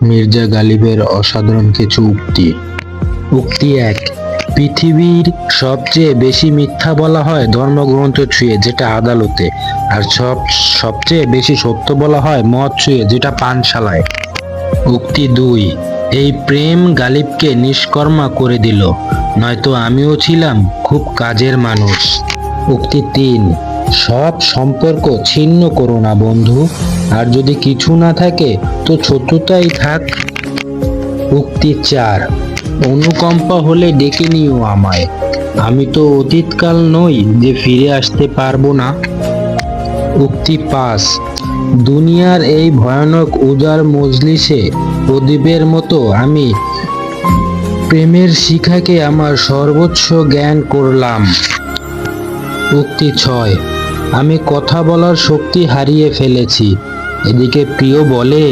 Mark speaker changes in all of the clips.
Speaker 1: মির্জা গালিবের অসাধারণ কিছু উক্তি। উক্তি 1। পৃথিবীর সবচেয়ে বেশি মিথ্যা বলা হয় ধর্মগ্রন্থ ছুঁয়ে, যেটা আদালতে। আর সবচেয়ে বেশি সত্য বলা হয় মদ ছুঁয়ে, যেটা পানশালায়। উক্তি 2। এই প্রেম গালিবকে নিষ্কর্মা করে দিল, নয়তো আমিও ছিলাম খুব কাজের মানুষ। উক্তি 3। সব সম্পর্ক ছিন্ন করো না বন্ধু, আর যদি কিছু না থাকে তো শত্রুতাই থাক। উক্তি 4। অনুকম্পা হলে ডেকে নিও আমায়, আমি তো অতীতকাল নই যে ফিরে আসতে পারবো না। উক্তি 5। দুনিয়ার এই ভয়ানক উজাড় মজলিসে প্রদীপের মতো আমি প্রেমের শিখাকে আমার সর্বোচ্চ জ্ঞান করলাম। উক্তি 6। আমি কথা বলার শক্তি হারিয়ে ফেলেছি। এদিকে প্রিয় বলে,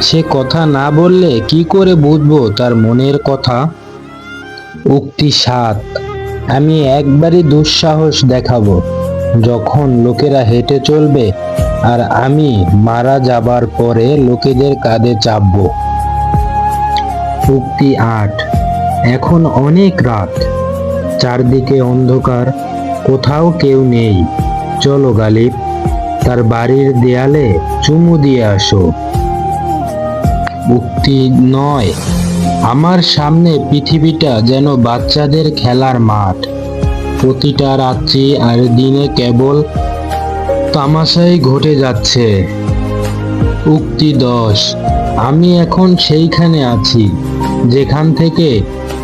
Speaker 1: সে কথা না বললে কি করে বুঝবো তার মনের কথা। উক্তি 7। আমি একবারই দুঃসাহস দেখাবো, যখন লোকেরা হেঁটে চলবে আর আমি মারা যাবার পরে লোকেদের কাঁধে চাপবো। উক্তি 8। এখন অনেক রাত, চারদিকে অন্ধকার, কোথাও কেউ নেই। চলো গালিব, তার বাড়ির দেয়ালে চুমু দিয়ে আসো। উক্তি 9। আমার সামনে পৃথিবীটা যেন বাচ্চাদের খেলার মাঠ, প্রতিটা রাত্রি আর দিনে কেবল তামাশাই ঘটে যাচ্ছে। উক্তি 10। আমি এখন সেইখানে আছি যেখান থেকে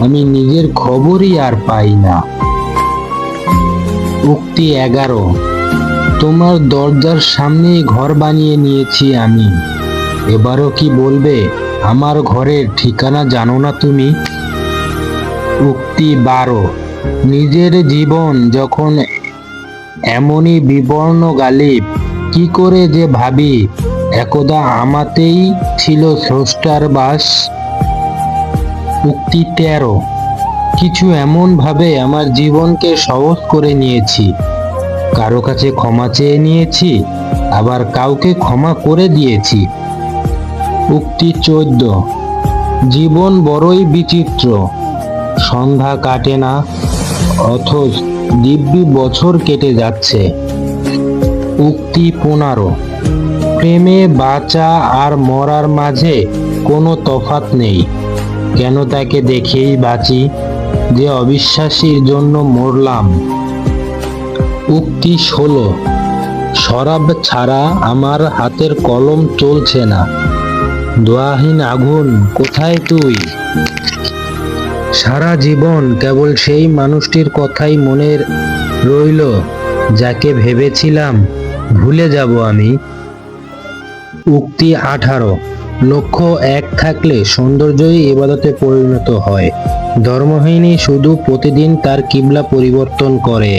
Speaker 1: আমি নিজের খবরই আর পাই না। উক্তি 11। তোমার দরজার সামনেই ঘর বানিয়ে নিয়েছি আমি, এবারও কি বলবে আমার ঘরের ঠিকানা জানো না তুমি? উক্তি 12। নিজের জীবন যখন এমনই বিবর্ণ গালিব, কি করে যে ভাবি একদা আমাতেই ছিল স্রষ্টার বাস। উক্তি 13। কিছু এমন ভাবে আমার জীবনকে সহজ করে নিয়েছি, কারো কাছে ক্ষমা চেয়ে নিয়েছি, আবার কাউকে ক্ষমা করে দিয়েছি। উক্তি 14। জীবন বড়ই বিচিত্র, সন্ধ্যা কাটে না, অথচ দিব্যি বছর কেটে যাচ্ছে। উক্তি 15। প্রেমে বাঁচা আর মরার মাঝে কোনো তফাৎ নেই, কেন তাকে দেখেই বাঁচি, যে অবিশ্বাসীর জন্য মরলাম। উক্তি 16। শরাব ছাড়া আমার হাতের কলম চলছে না, দোয়াহীন আগুন কোথায় তুই। সারা জীবন কেবল সেই মানুষটির কথাই মনে রইল, যাকে ভেবেছিলাম ভুলে যাব আমি। উক্তি 18। লক্ষ্য এক থাকলে সৌন্দর্যই ইবাদতে পরিণত হয়, ধর্মহীনই শুধু প্রতিদিন তার কিবলা পরিবর্তন করে।